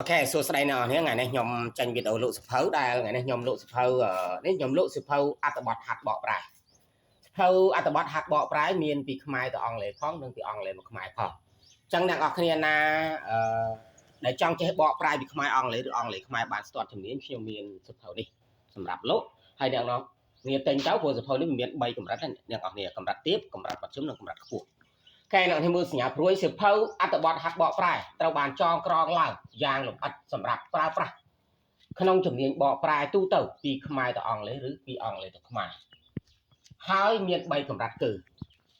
Ok, số đây nào thế ngày nay nhom tranh video lộ sập phấu đây ngày nay nhom lộ sập phấu đấy nhom lộ sập phấu bọt hạt bọ prai phấu bọt hạt bọ prai miền bị khmai từ ong lệ phong nâng từ ong lệ một khmai phong chẳng nặng ở kia na để trong chế bọ prai bị khmai ong lệ khmai bạn toàn thành miền chiều miền sập phấu đi sầm rạp lốt hay đằng nó miền tên cháu của sập phấuនេះmiền bay cầm rắt đằng ở kia cầm rắt tiếp cầm rắt bật chấm nâng cầm rắt khua cái nào thì mưa snhà pruy sập phấu bọt hạt bọ prai tao bàn cho con lao giang lục ắt sầm rạp prai prai ក្នុងជំនាញបកប្រែទូទៅពីខ្មែរទៅអង់គ្លេសឬពីអង់គ្លេសទៅខ្មែរហើយមាន3កម្រិតគឺ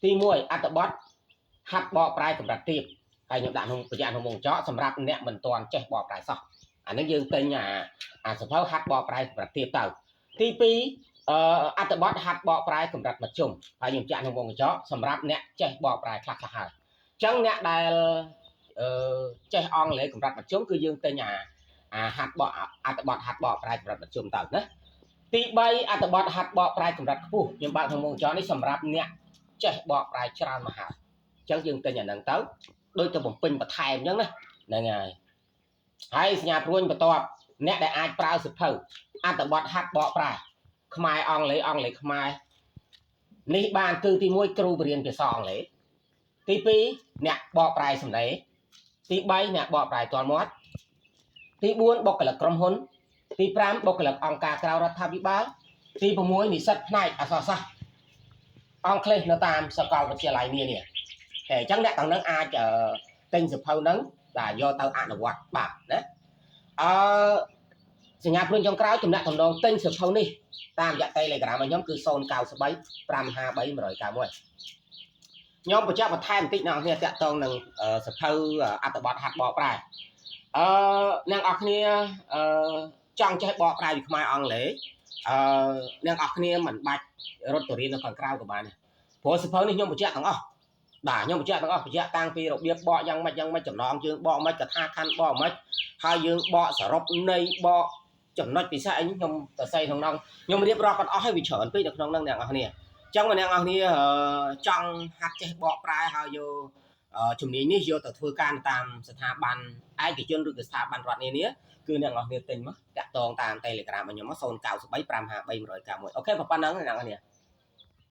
ទី1អត្ថបទហាត់បកប្រែកម្រិតទាបហើយខ្ញុំដាក់ក្នុងប្រយ័ត្នក្នុងវងចោសម្រាប់អ្នកមិនទាន់ចេះបកប្រែសោះអានេះយើងទិញអាសភៅហាត់បកប្រែកម្រិតទាបទៅទី2អត្ថបទហាត់បកប្រែកម្រិតមធ្យមហើយខ្ញុំចាក់ក្នុងវងចោសម្រាប់អ្នកចេះបកប្រែខ្លះៗហើយអញ្ចឹងអ្នកដែលចេះអង់គ្លេសកម្រិតមធ្យមគឺយើងទិញហាត់បកអត្ថបទហាត់បកប្រែកម្រិតមធ្យមទៅណាទី3អត្ថបទហាត់បកប្រែកម្រិតខ្ពស់ខ្ញុំបើកក្នុងវងចោនេះសម្រាប់អ្នកចេះបកប្រែច្រើនមកហើយអញ្ចឹងយើងទិញអាហ្នឹងទៅដូចទៅបំពេញបន្ថែមអញ្ចឹងណាហ្នឹងហើយសញ្ញាព្រួញបន្ទាប់អ្នកដែលអាចប្រើសភៅអត្ថបទហាត់បកប្រែខ្មែរអង់គ្លេសខ្មែរនេះបានគឺទី1គ្រូបរៀនភាសាអង់គ្លេសទី2អ្នកបកប្រែសំឡេងទី3អ្នកបកប្រែទាល់មាត់ទី4បុគ្គលិកក្រុមហ៊ុនទី5បុគ្គលិកអង្គការក្រៅរដ្ឋាភិបាលទី6និស្សិតផ្នែកអក្សរសាស្ត្រអង់គ្លេសនៅតាមសាកលវិទ្យាល័យនានាតែអញ្ចឹងអ្នកទាំងនឹងអាចទិញសៀវភៅហ្នឹងតែយកទៅអនុវត្តបាទណាសញ្ញាព្រួយចុងក្រោយទំនាក់ទំនងទិញសៀវភៅនេះតាមរយៈ Telegram របស់ខ្ញុំគឺ093 553 191ខ្ញុំបញ្ជាក់បន្ថែមបន្តិចអ្នកនរគ្នាតាក់ទងនឹងសៀវភៅអត្ថបទហាត់បកប្រែអ្នកនរគ្នាចង់ចេះបកប្រែពីខ្មែរអង់គ្លេសអ្នកនរគ្នាមិនបាច់រត់ទៅរៀននៅខាងក្រៅក៏បានដែរព្រោះសៀវភៅនេះខ្ញុំបញ្ជាក់ទាំងអស់បាទខ្ញុំបញ្ជាក់ទាំងអស់បញ្ជាក់តាំងពីរបៀបបកយ៉ាងម៉េចចំណងយើងបកម៉េចកថាខណ្ឌបកម៉េចហើយយើងបកសរុបន័យបកចំណុចពិសេសអីខ្ញុំសរសេរក្នុងនោះខ្ញុំរៀបរាប់គាត់អស់ឲ្យវាច្រើនពេកនៅក្នុងនោះអ្នកនរគ្នាអញ្ចឹងអ្នកនរគ្នាចង់ហាត់ចេះបកប្រែហើយយកជំនាញនេះយកទៅធ្វើការតាមស្ថាប័នឯកជនឬក៏ស្ថាប័នរដ្ឋនានាគឺអ្នកនរគ្នាទិញមកតាក់ទងតាម Telegram របស់ខ្ញុំមក093 553 191អូខេប៉ុណ្ណឹងអ្នកនរគ្នា